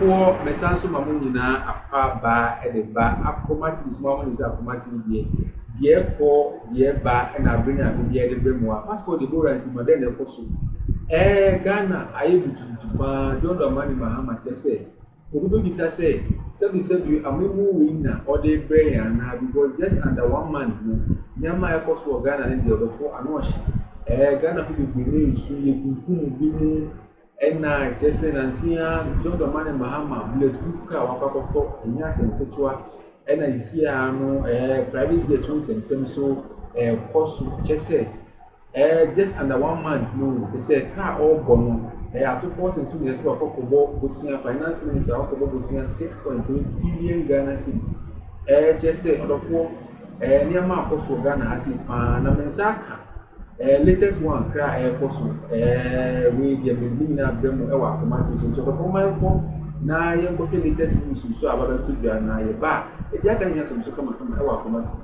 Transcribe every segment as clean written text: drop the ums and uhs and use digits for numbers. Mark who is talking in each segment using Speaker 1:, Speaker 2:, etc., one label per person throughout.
Speaker 1: for Messanso Mamunina, a pa bar and a bar, acromatic small ones are acromatic dear for dear bar, and I bring up the other memoir. As for the Boras in Modern Apostle, Ghana, I able to ban John Money Mahama say. Obi say, you are winner or they brain because just under 1 month, Yama cost for Ghana and the other four and wash. Ghana people be soon, and just and see John Money Mahama, bulletproof car, Wakato, and Yas and Ketua, and I see private jet twins and so cost just under 1 month, no, they say car all bono. After 4 and 2 years, Bosia finance minister, Bosia 6.3 billion Ghana cedis. Just say, out of 4, near my cost for Ghana has it, Namensaka. Latest one, cry air cost, with the Medina Bremo, our automatic, so the former now young coffee latest news, so about to Ghana, a bar, a Jagan has some come our automatic.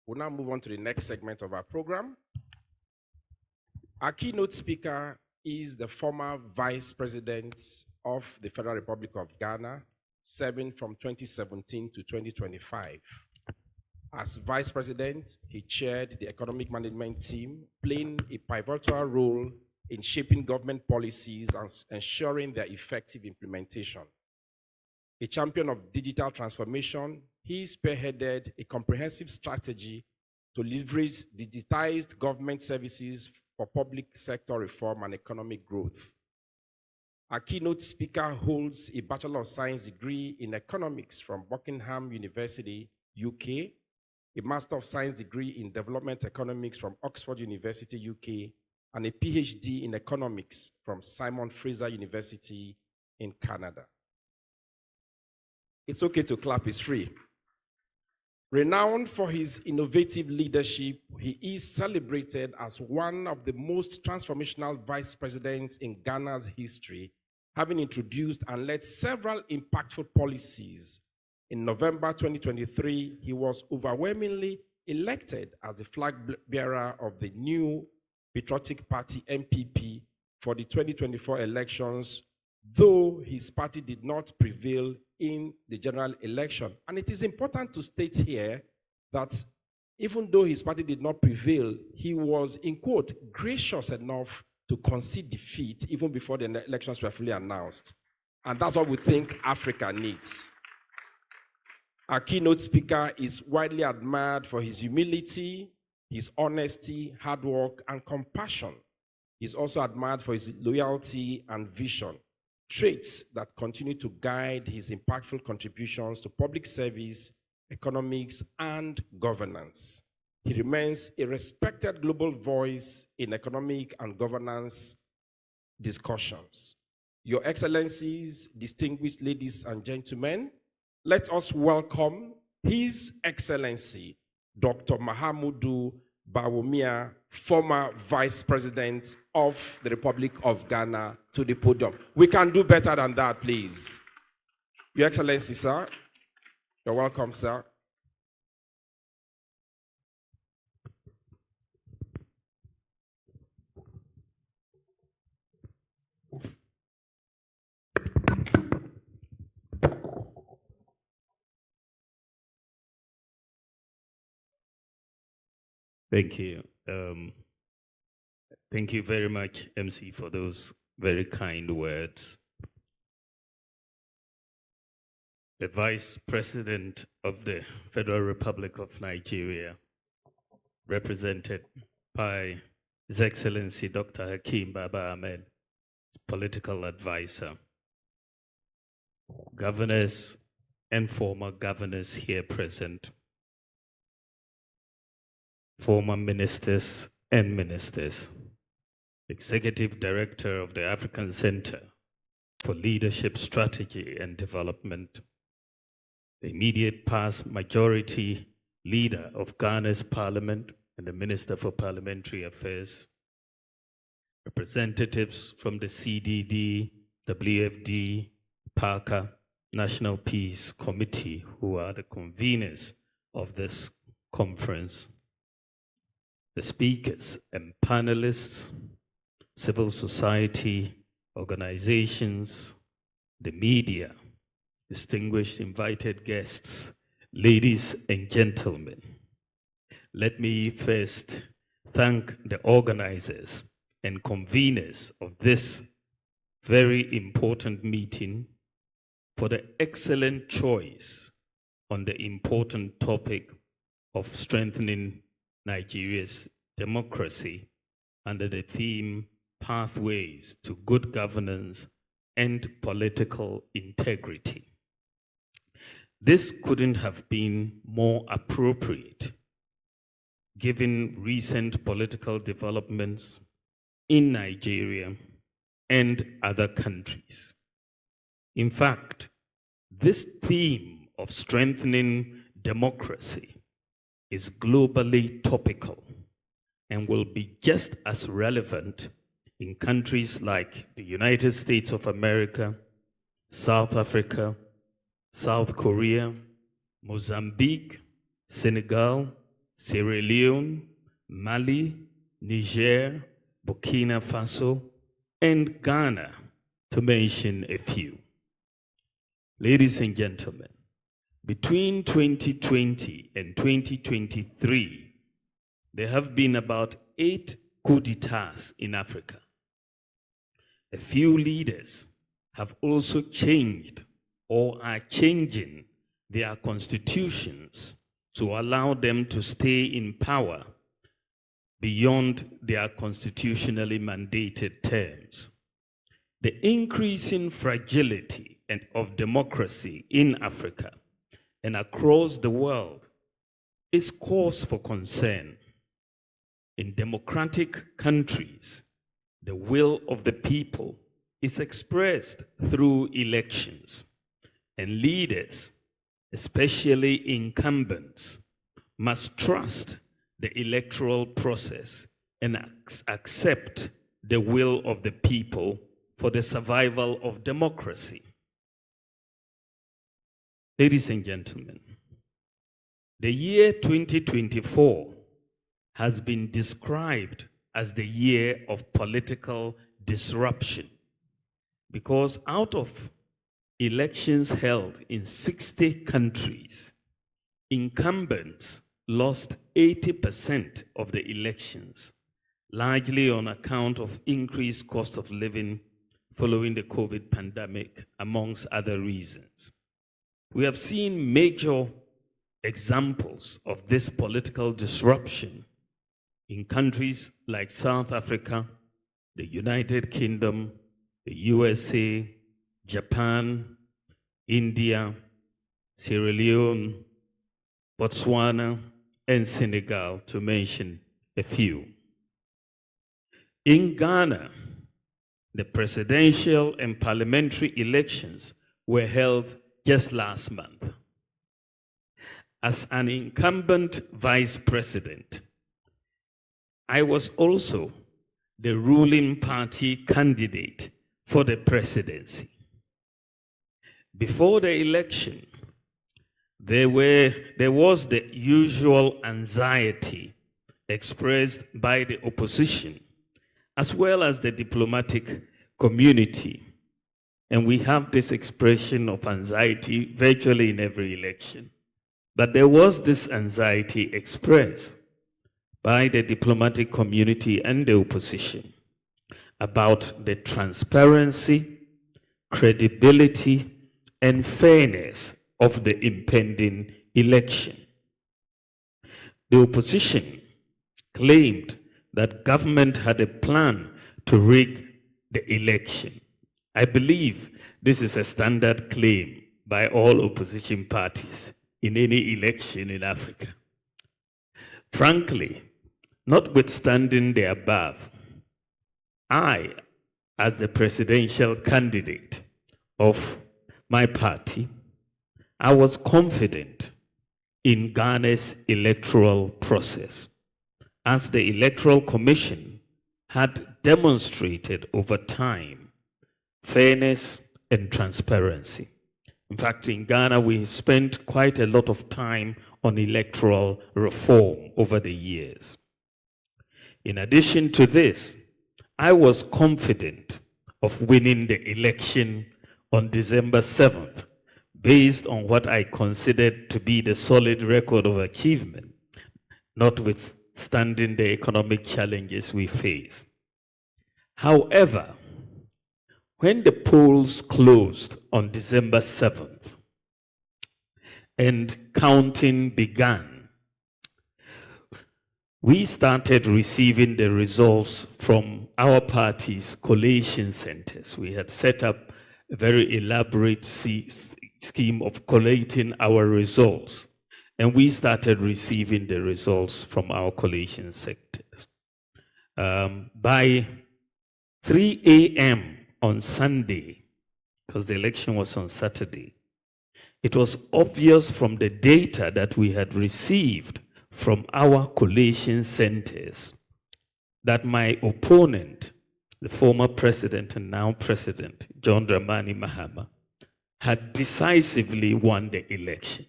Speaker 2: We'll now move on to the next segment of our program. Our keynote speaker is the former Vice President of the Federal Republic of Ghana, serving from 2017 to 2025. As Vice President, he chaired the Economic Management Team, playing a pivotal role in shaping government policies and ensuring their effective implementation. A champion of digital transformation, he spearheaded a comprehensive strategy to leverage digitized government services for public sector reform and economic growth. Our keynote speaker holds a Bachelor of Science degree in economics from Buckingham University, UK, a Master of Science degree in development economics from Oxford University, UK, and a PhD in economics from Simon Fraser University in Canada. It's okay to clap, it's free. Renowned for his innovative leadership, he is celebrated as one of the most transformational vice presidents in Ghana's history, having introduced and led several impactful policies. In November 2023, he was overwhelmingly elected as the flag bearer of the new Patriotic Party (NPP) for the 2024 elections, though his party did not prevail in the general election. And it is important to state here that even though his party did not prevail, he was, in quote, gracious enough to concede defeat even before the elections were fully announced. And that's what we think Africa needs. Our keynote speaker is widely admired for his humility, his honesty, hard work, and compassion. He's also admired for his loyalty and vision, traits that continue to guide his impactful contributions to public service, economics, and governance. He remains a respected global voice in economic and governance discussions. Your Excellencies, distinguished ladies and gentlemen, let us welcome His Excellency, Dr. Mahamudu Bawumia, former Vice President of the Republic of Ghana, to the podium. We can do better than that, please. Your Excellency, sir. You're welcome, sir.
Speaker 3: Thank you. Thank you very much, MC, for those very kind words. the Vice President of the Federal Republic of Nigeria, represented by His Excellency Dr. Hakeem Baba Ahmed, political advisor, governors and former governors here present, former ministers and ministers, Executive Director of the African Center for Leadership Strategy and Development, the immediate past majority leader of Ghana's parliament and the Minister for Parliamentary Affairs, representatives from the CDD, WFD, PACA, National Peace Committee, who are the conveners of this conference, the speakers and panelists, civil society organizations, the media, distinguished invited guests, ladies and gentlemen. Let me first thank the organizers and conveners of this very important meeting for the excellent choice on the important topic of strengthening Nigeria's democracy under the theme Pathways to Good Governance and Political Integrity. This couldn't have been more appropriate given recent political developments in Nigeria and other countries. In fact, this theme of strengthening democracy is globally topical and will be just as relevant in countries like the United States of America, South Africa, South Korea, Mozambique, Senegal, Sierra Leone, Mali, Niger, Burkina Faso, and Ghana, to mention a few. Ladies and gentlemen, between 2020 and 2023, there have been about 8 coups d'etats in Africa. A few leaders have also changed or are changing their constitutions to allow them to stay in power beyond their constitutionally mandated terms. The increasing fragility of democracy in Africa and across the world is cause for concern. In democratic countries, the will of the people is expressed through elections, and leaders, especially incumbents, must trust the electoral process and accept the will of the people for the survival of democracy. Ladies and gentlemen, the year 2024 has been described as the year of political disruption because out of elections held in 60 countries, incumbents lost 80% of the elections, largely on account of increased cost of living following the COVID pandemic, amongst other reasons. We have seen major examples of this political disruption in countries like South Africa, the United Kingdom, the USA, Japan, India, Sierra Leone, Botswana, and Senegal, to mention a few. In Ghana, the presidential and parliamentary elections were held just last month. As an incumbent vice president, I was also the ruling party candidate for the presidency. Before the election, there was the usual anxiety expressed by the opposition, as well as the diplomatic community. And we have this expression of anxiety virtually in every election. But there was this anxiety expressed by the diplomatic community and the opposition about the transparency, credibility, and fairness of the impending election. The opposition claimed that government had a plan to rig the election. I believe this is a standard claim by all opposition parties in any election in Africa. Frankly, notwithstanding the above, I, as the presidential candidate of my party, I was confident in Ghana's electoral process, as the Electoral Commission had demonstrated over time fairness and transparency. In fact, in Ghana, we spent quite a lot of time on electoral reform over the years. In addition to this, I was confident of winning the election on December 7th, based on what I considered to be the solid record of achievement, notwithstanding the economic challenges we faced. However, when the polls closed on December 7th and counting began, we started receiving the results from our party's collation centers. We had set up a very elaborate scheme of collating our results, and we started receiving the results from our collation sectors. By 3 a.m. on Sunday, because the election was on Saturday, it was obvious from the data that we had received from our collation centers that my opponent, the former president and now president, John Dramani Mahama, had decisively won the election.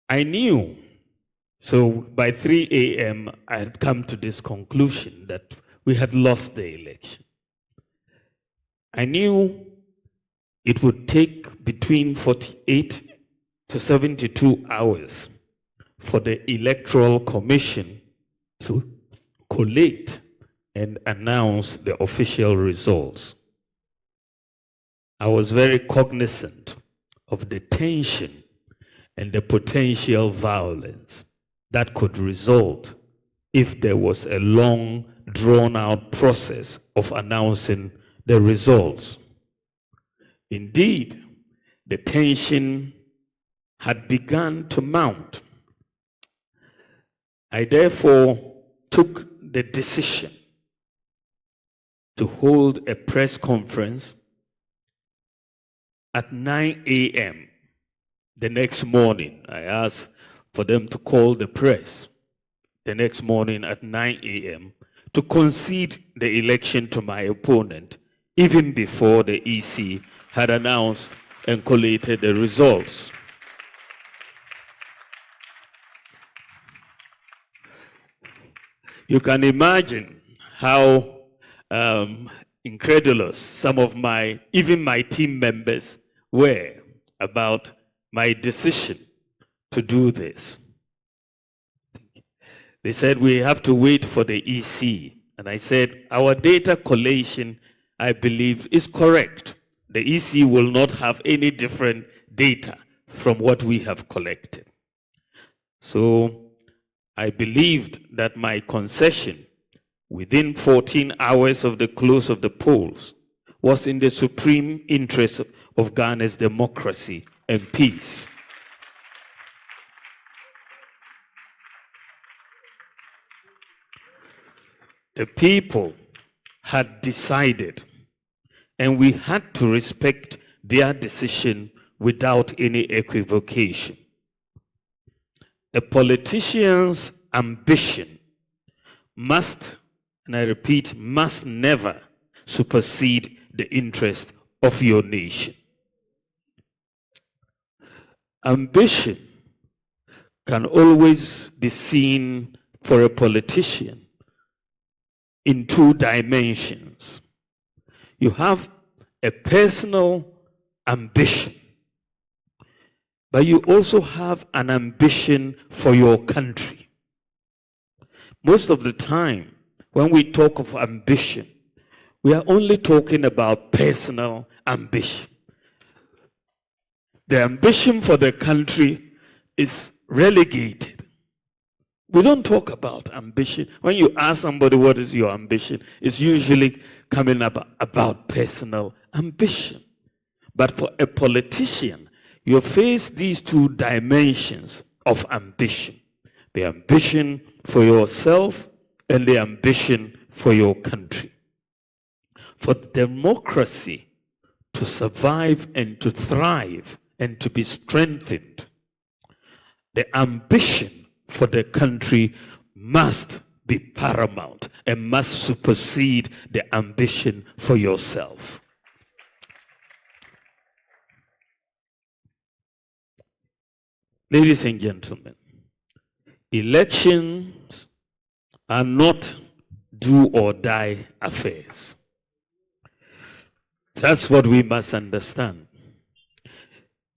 Speaker 3: I knew, so by 3 a.m., I had come to this conclusion that we had lost the election. I knew it would take between 48 to 72 hours for the Electoral Commission to collate and announce the official results. I was very cognizant of the tension and the potential violence that could result if there was a long, drawn-out process of announcing the results. Indeed, the tension had begun to mount. I therefore took the decision to hold a press conference at 9 a.m. the next morning. I asked for them to call the press the next morning at 9 a.m. to concede the election to my opponent, even before the EC had announced and collated the results. You can imagine how incredulous some of even my team members were about my decision to do this. They said, we have to wait for the EC. And I said, our data collation, I believe, is correct. The EC will not have any different data from what we have collected. So I believed that my concession within 14 hours of the close of the polls was in the supreme interest of Ghana's democracy and peace. The people had decided, and we had to respect their decision without any equivocation. A politician's ambition must, and I repeat, must never supersede the interest of your nation. Ambition can always be seen for a politician in two dimensions. You have a personal ambition, but you also have an ambition for your country. Most of the time, when we talk of ambition, we are only talking about personal ambition. the ambition for the country is relegated. We don't talk about ambition. When you ask somebody what is your ambition, it's usually coming up about personal ambition. But for a politician, you face these two dimensions of ambition. The ambition for yourself and the ambition for your country. For democracy to survive and to thrive and to be strengthened, the ambition for the country must be paramount and must supersede the ambition for yourself. Ladies and gentlemen, elections are not do or die affairs. That's what we must understand.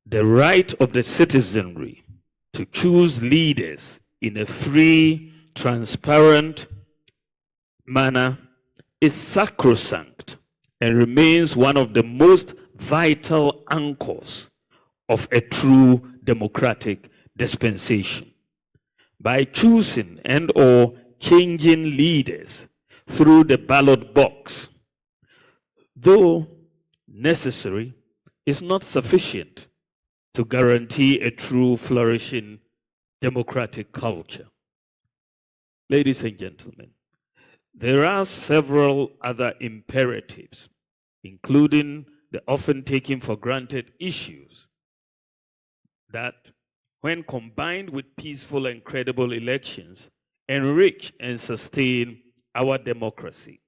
Speaker 3: The right of the citizenry to choose leaders in a free, transparent manner is sacrosanct and remains one of the most vital anchors of a true democratic dispensation. By choosing and or changing leaders through the ballot box, though necessary, is not sufficient to guarantee a true flourishing democratic culture. Ladies and gentlemen, there are several other imperatives, including the often taken for granted issues that, when combined with peaceful and credible elections, enrich and sustain our democracy.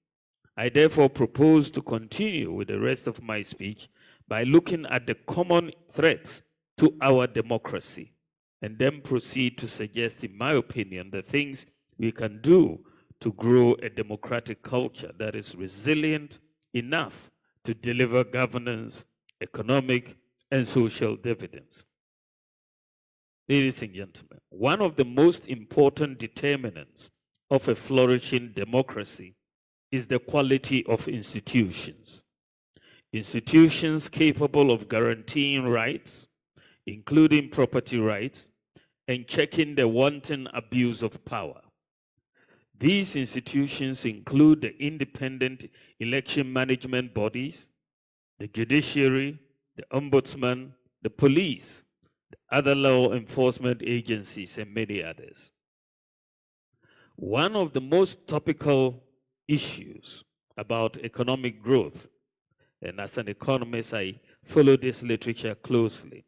Speaker 3: I therefore propose to continue with the rest of my speech by looking at the common threats to our democracy, and then proceed to suggest, in my opinion, the things we can do to grow a democratic culture that is resilient enough to deliver governance, economic, and social dividends. Ladies and gentlemen, one of the most important determinants of a flourishing democracy is the quality of institutions. Institutions capable of guaranteeing rights, including property rights, and checking the wanton abuse of power. These institutions include the independent election management bodies, the judiciary, the ombudsman, the police, the other law enforcement agencies, and many others. One of the most topical issues about economic growth, and as an economist, I follow this literature closely.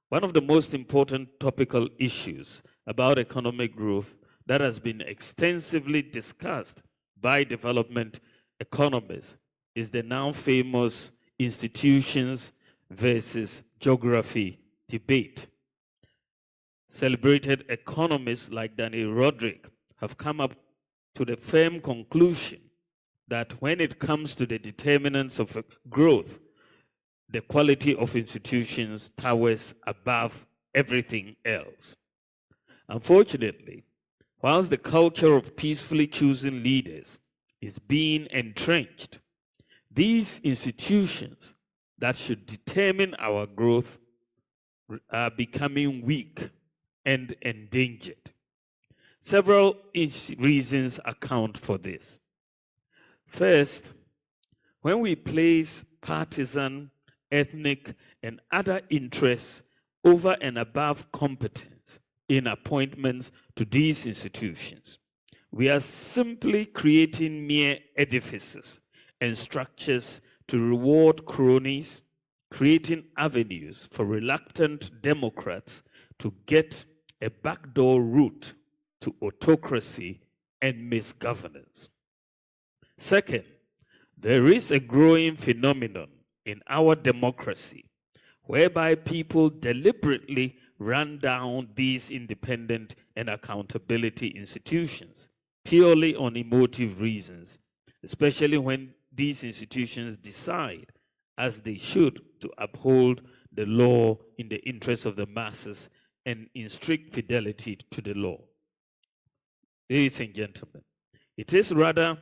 Speaker 3: One of the most important topical issues about economic growth that has been extensively discussed by development economists is the now famous institutions versus geography debate. Celebrated economists like Daniel Roderick have come up to the firm conclusion that when it comes to the determinants of growth, the quality of institutions towers above everything else. Unfortunately, whilst the culture of peacefully choosing leaders is being entrenched, these institutions that should determine our growth are becoming weak and endangered. Several reasons account for this. First, when we place partisan, ethnic, and other interests over and above competence in appointments to these institutions, we are simply creating mere edifices and structures to reward cronies, creating avenues for reluctant Democrats to get a backdoor route to autocracy and misgovernance. Second, there is a growing phenomenon in our democracy whereby people deliberately run down these independent and accountability institutions purely on emotive reasons, especially when these institutions decide, as they should, to uphold the law in the interest of the masses and in strict fidelity to the law. Ladies and gentlemen, it is rather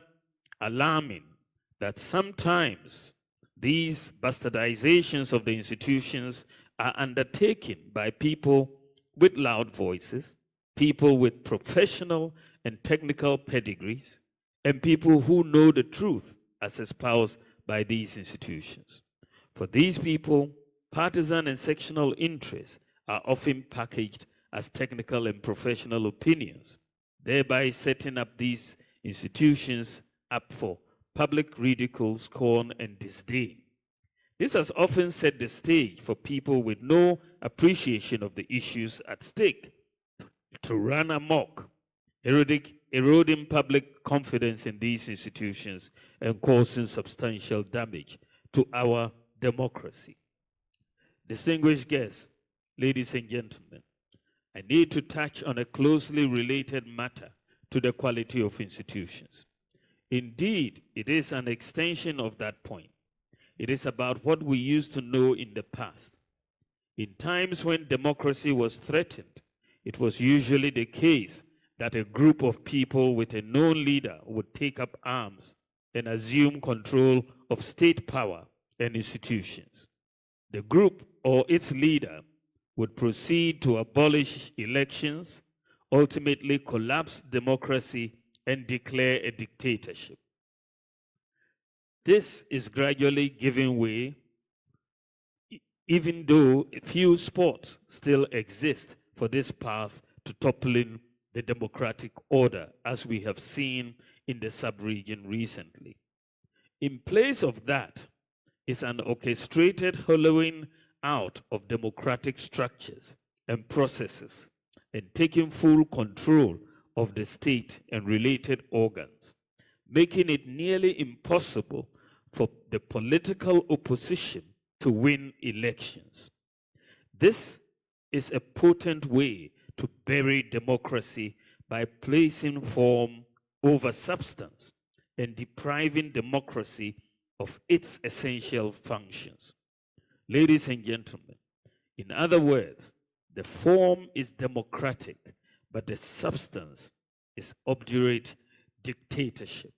Speaker 3: alarming that sometimes these bastardizations of the institutions are undertaken by people with loud voices, people with professional and technical pedigrees, and people who know the truth as espoused by these institutions. For these people, partisan and sectional interests are often packaged as technical and professional opinions, thereby setting up these institutions up for public ridicule, scorn, and disdain. This has often set the stage for people with no appreciation of the issues at stake to run amok, eroding public confidence in these institutions and causing substantial damage to our democracy. Distinguished guests, ladies and gentlemen, I need to touch on a closely related matter to the quality of institutions. Indeed, it is an extension of that point. It is about what we used to know in the past. In times when democracy was threatened, it was usually the case that a group of people with a known leader would take up arms and assume control of state power and institutions. The group or its leader would proceed to abolish elections, ultimately collapse democracy, and declare a dictatorship. This is gradually giving way, even though a few spots still exist for this path to toppling the democratic order, as we have seen in the sub-region recently. In place of that is an orchestrated hollowing out of democratic structures and processes and taking full control of the state and related organs, making it nearly impossible for the political opposition to win elections. This is a potent way to bury democracy by placing form over substance and depriving democracy of its essential functions. Ladies and gentlemen, in other words, the form is democratic, but the substance is obdurate dictatorship.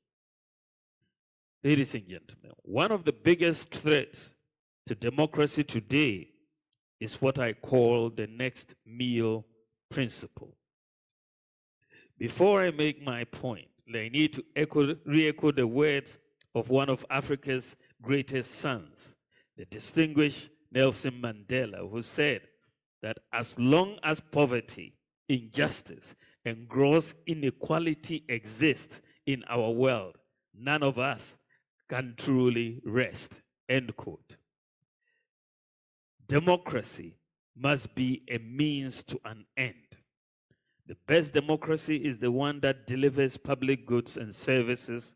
Speaker 3: Ladies and gentlemen, one of the biggest threats to democracy today is what I call the next meal principle. Before I make my point, I need to re-echo the words of one of Africa's greatest sons, the distinguished Nelson Mandela, who said that as long as poverty, injustice, and gross inequality exist in our world, none of us can truly rest, end quote. Democracy must be a means to an end. The best democracy is the one that delivers public goods and services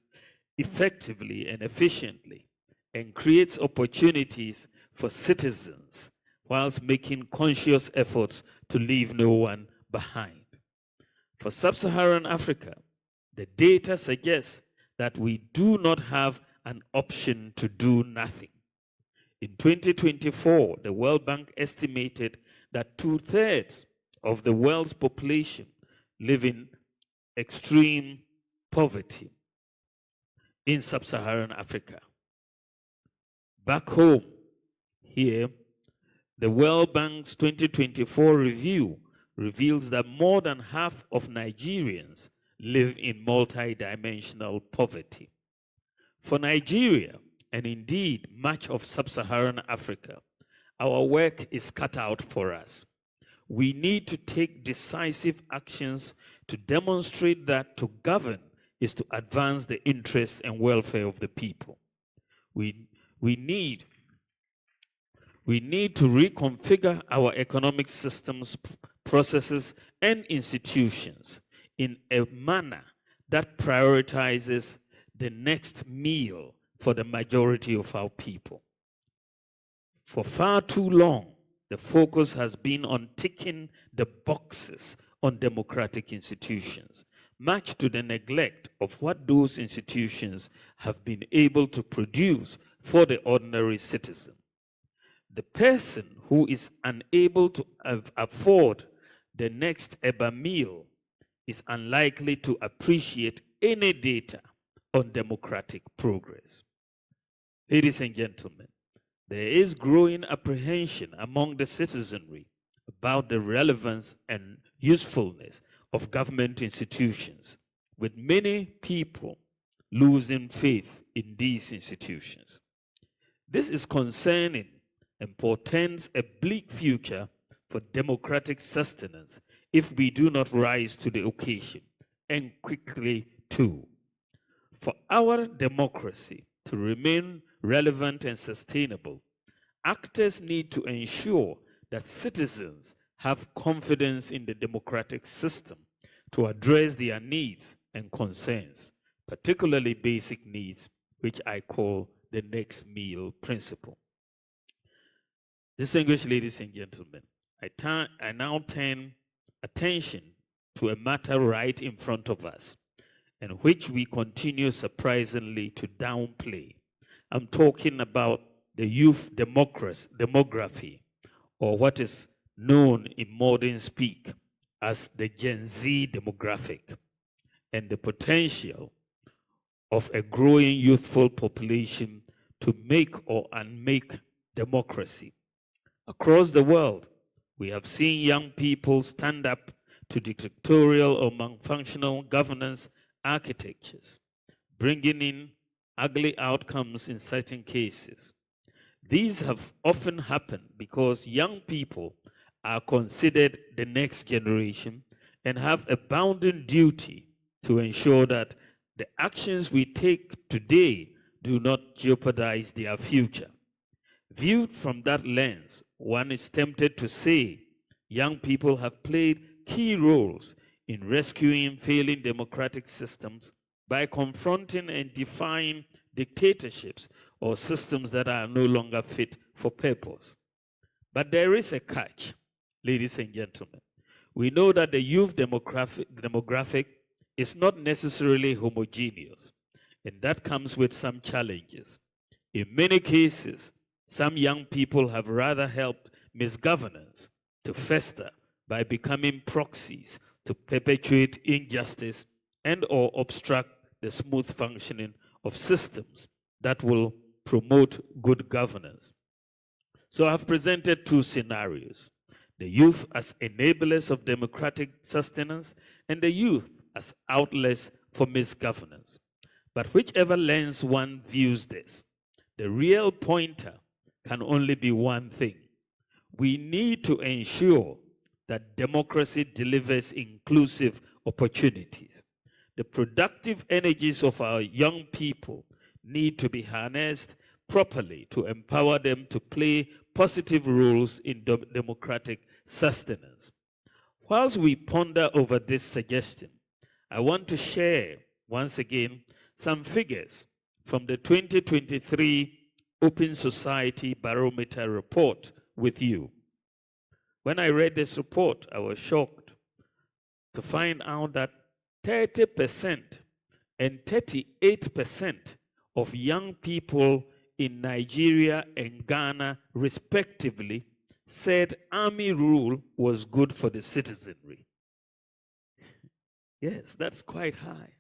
Speaker 3: effectively and efficiently and creates opportunities for citizens whilst making conscious efforts to leave no one behind. For sub-Saharan Africa, the data suggests that we do not have an option to do nothing. In 2024, the World Bank estimated that 2/3 of the world's population live in extreme poverty in sub-Saharan Africa. Back home, here, the World Bank's 2024 review reveals that more than half of Nigerians live in multi-dimensional poverty. For Nigeria, and indeed much of sub-Saharan Africa, our work is cut out for us. We need to take decisive actions to demonstrate that to govern is to advance the interests and welfare of the people. We need to reconfigure our economic systems, processes, and institutions in a manner that prioritizes the next meal for the majority of our people. For far too long, the focus has been on ticking the boxes on democratic institutions, much to the neglect of what those institutions have been able to produce for the ordinary citizen. The person who is unable to afford the next Eba meal is unlikely to appreciate any data on democratic progress. Ladies and gentlemen, there is growing apprehension among the citizenry about the relevance and usefulness of government institutions, with many people losing faith in these institutions. This is concerning and portends a bleak future for democratic sustenance if we do not rise to the occasion, and quickly too. For our democracy to remain relevant and sustainable, actors need to ensure that citizens have confidence in the democratic system to address their needs and concerns, particularly basic needs, which I call the next meal principle. Distinguished ladies and gentlemen, I now turn attention to a matter right in front of us, and which we continue surprisingly to downplay. I'm talking about the youth demography, or what is known in modern speak as the Gen Z demographic, and the potential of a growing youthful population to make or unmake democracy. Across the world, we have seen young people stand up to dictatorial or malfunctional governance architectures, bringing in ugly outcomes in certain cases. These have often happened because young people are considered the next generation and have a bounden duty to ensure that the actions we take today do not jeopardize their future. Viewed from that lens, one is tempted to say young people have played key roles in rescuing failing democratic systems by confronting and defying dictatorships or systems that are no longer fit for purpose. But there is a catch, ladies and gentlemen. We know that the youth demographic is not necessarily homogeneous, and that comes with some challenges. In many cases, some young people have rather helped misgovernance to fester by becoming proxies to perpetuate injustice and or obstruct the smooth functioning of systems that will promote good governance. So I've presented two scenarios: the youth as enablers of democratic sustenance and the youth as outlets for misgovernance. But whichever lens one views this, the real pointer can only be one thing. We need to ensure that democracy delivers inclusive opportunities. The productive energies of our young people need to be harnessed properly to empower them to play positive roles in democratic sustenance. Whilst we ponder over this suggestion, I want to share once again some figures from the 2023 Open Society Barometer report with you. When I read this report, I was shocked to find out that 30% and 38% of young people in Nigeria and Ghana, respectively, said army rule was good for the citizenry. Yes, that's quite high.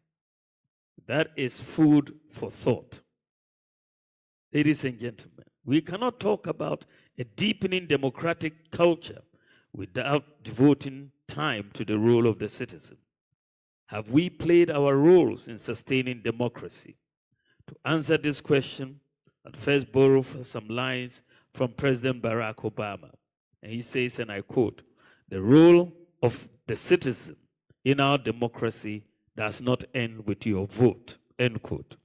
Speaker 3: That is food for thought. Ladies and gentlemen, we cannot talk about a deepening democratic culture without devoting time to the role of the citizen. Have we played our roles in sustaining democracy? To answer this question, I'll first borrow some lines from President Barack Obama. And he says, and I quote, "The role of the citizen in our democracy does not end with your vote," end quote.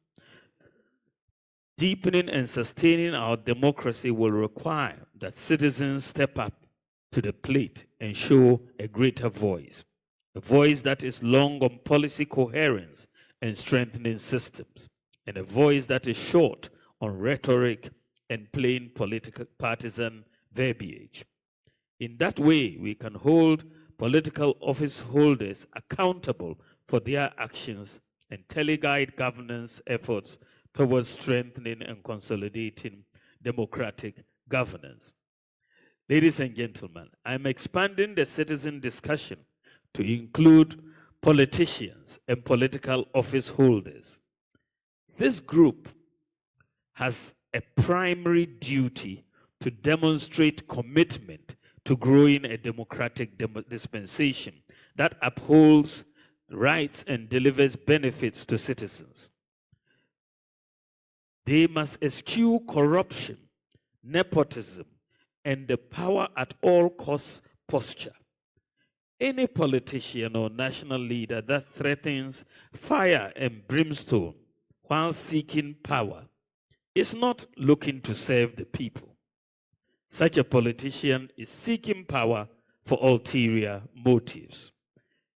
Speaker 3: Deepening and sustaining our democracy will require that citizens step up to the plate and show a greater voice, a voice that is long on policy coherence and strengthening systems, and a voice that is short on rhetoric and plain political partisan verbiage. In that way, we can hold political office holders accountable for their actions and teleguide governance efforts towards strengthening and consolidating democratic governance. Ladies and gentlemen, I'm expanding the citizen discussion to include politicians and political office holders. This group has a primary duty to demonstrate commitment to growing a democratic dispensation that upholds rights and delivers benefits to citizens. They must eschew corruption, nepotism, and the power at all costs posture. Any politician or national leader that threatens fire and brimstone while seeking power is not looking to serve the people. Such a politician is seeking power for ulterior motives.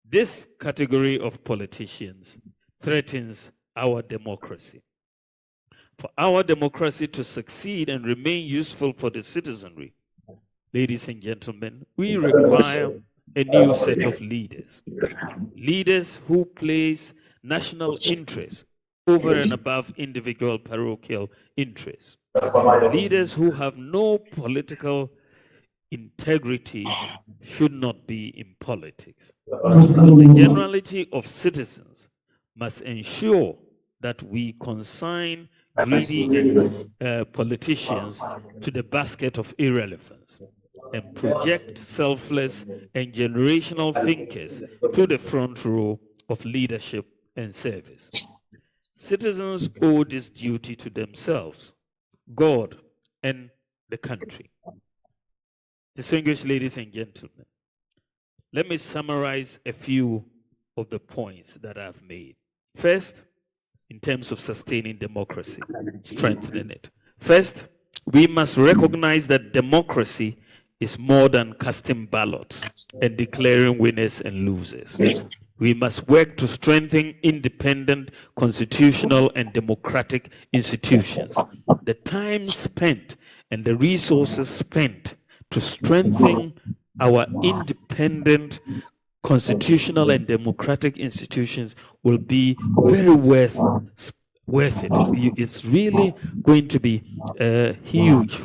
Speaker 3: This category of politicians threatens our democracy. For our democracy to succeed and remain useful for the citizenry, ladies and gentlemen, we require a new set of leaders. Leaders who place national interests over and above individual parochial interests. Leaders who have no political integrity should not be in politics. The generality of citizens must ensure that we consign greedy politicians to the basket of irrelevance and project selfless and generational thinkers to the front row of leadership and service. Citizens owe this duty to themselves, God, and the country. Distinguished ladies and gentlemen, let me summarize a few of the points that I've made. First, in terms of sustaining democracy, strengthening it. First, we must recognize that democracy is more than casting ballots and declaring winners and losers. We must work to strengthen independent, constitutional, and democratic institutions. The time spent and the resources spent to strengthen our independent, constitutional, and democratic institutions will be very worth it. It's really going to be huge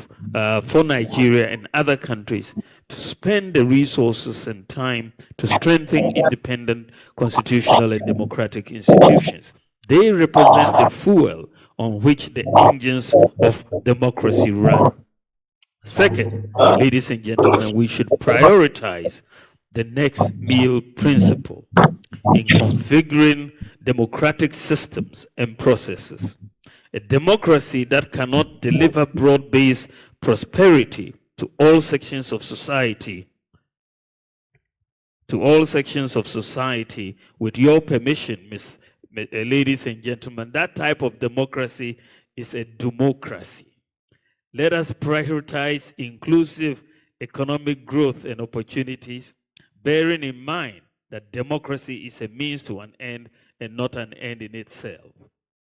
Speaker 3: for Nigeria and other countries to spend the resources and time to strengthen independent, constitutional, and democratic institutions. They represent the fuel on which the engines of democracy run. Second, ladies and gentlemen, we should prioritize the next meal principle in configuring democratic systems and processes. A democracy that cannot deliver broad-based prosperity to all sections of society, with your permission, ladies and gentlemen, that type of democracy is a democracy. Let us prioritize inclusive economic growth and opportunities, bearing in mind that democracy is a means to an end and not an end in itself.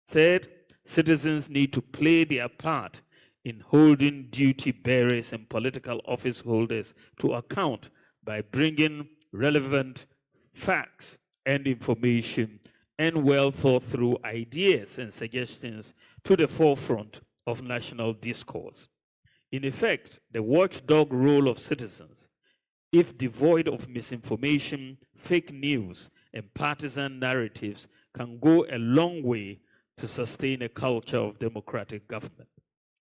Speaker 3: Third, citizens need to play their part in holding duty bearers and political office holders to account by bringing relevant facts and information and well thought through ideas and suggestions to the forefront of national discourse. In effect, the watchdog role of citizens, if devoid of misinformation, fake news, and partisan narratives, can go a long way to sustain a culture of democratic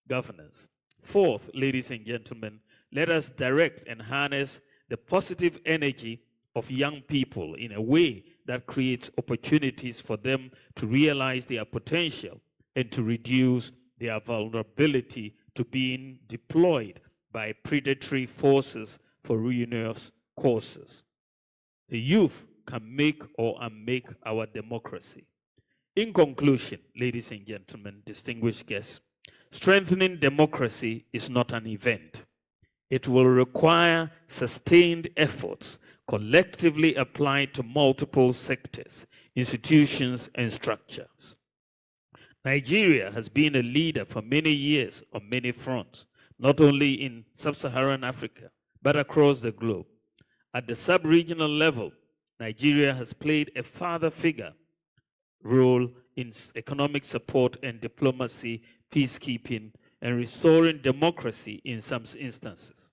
Speaker 3: governance. Fourth, ladies and gentlemen, let us direct and harness the positive energy of young people in a way that creates opportunities for them to realize their potential and to reduce their vulnerability to being deployed by predatory forces for ruinous causes. The youth can make or unmake our democracy. In conclusion, ladies and gentlemen, distinguished guests, strengthening democracy is not an event. It will require sustained efforts collectively applied to multiple sectors, institutions, and structures. Nigeria has been a leader for many years on many fronts, not only in sub-Saharan Africa, but across the globe. At the sub-regional level, Nigeria has played a father figure role in economic support and diplomacy, peacekeeping, and restoring democracy in some instances.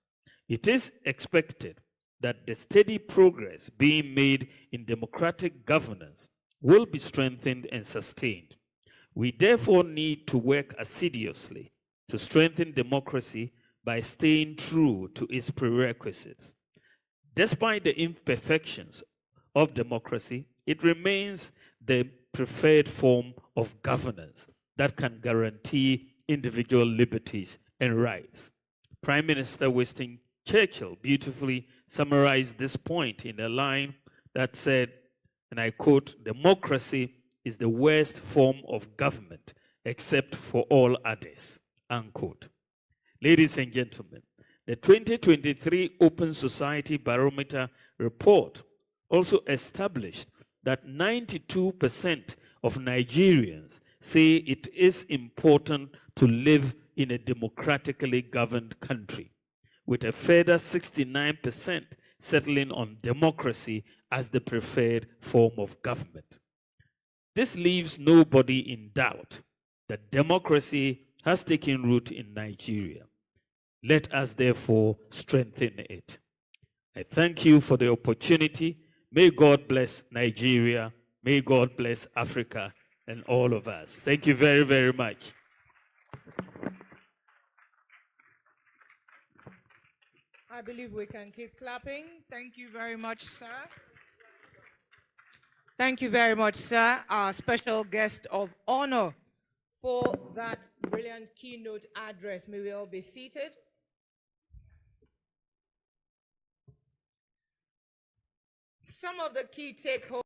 Speaker 3: It is expected that the steady progress being made in democratic governance will be strengthened and sustained. We therefore need to work assiduously to strengthen democracy by staying true to its prerequisites. Despite the imperfections of democracy, it remains the preferred form of governance that can guarantee individual liberties and rights. Prime Minister Winston Churchill beautifully summarized this point in a line that said, and I quote, "Democracy is the worst form of government except for all others," unquote. Ladies and gentlemen, the 2023 Open Society Barometer report also established that 92% of Nigerians say it is important to live in a democratically governed country, with a further 69% settling on democracy as the preferred form of government. This leaves nobody in doubt that democracy has taken root in Nigeria. Let us therefore strengthen it. I thank you for the opportunity. May God bless Nigeria. May God bless Africa and all of us. Thank you very, very much.
Speaker 4: I believe we can keep clapping. Thank you very much, sir. Thank you very much, sir, our special guest of honor, for that brilliant keynote address. May we all be seated. Some of the key take-home.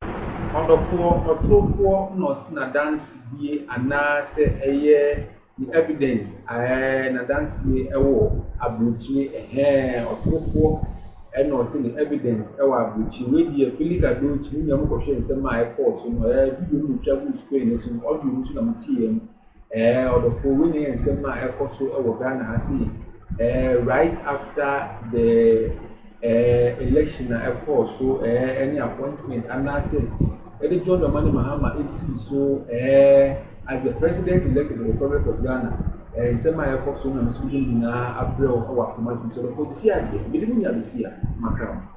Speaker 1: Ọ̀dọ̀fọ̀ nọ̀sí na dance die anaasẹ ẹyẹ the evidence na dance ni ẹwọ aburukyire ọ̀tọ̀fọ̀ nọ̀sí ni evidence ẹwọ aburukyire wei die Felika Dochi ní nyàmú kọ̀hwẹ́ nsẹ́m a ẹkọ̀ so no video no twa bu screen so audio no so na mo tie mu ọ̀dọ̀fọ̀ wei ní nsẹ́m a ẹkọ̀ so ẹwọ Ghana ha sí right after the election ẹkọ̀ so any appointment anaasẹ Eddie John Dramani Mahama AC so as the president-elect of the Republic of Ghana, Sema Yako Sona, Mr. Bina Abreu, our commanding. So, for the CIA, believe me, I see Macron.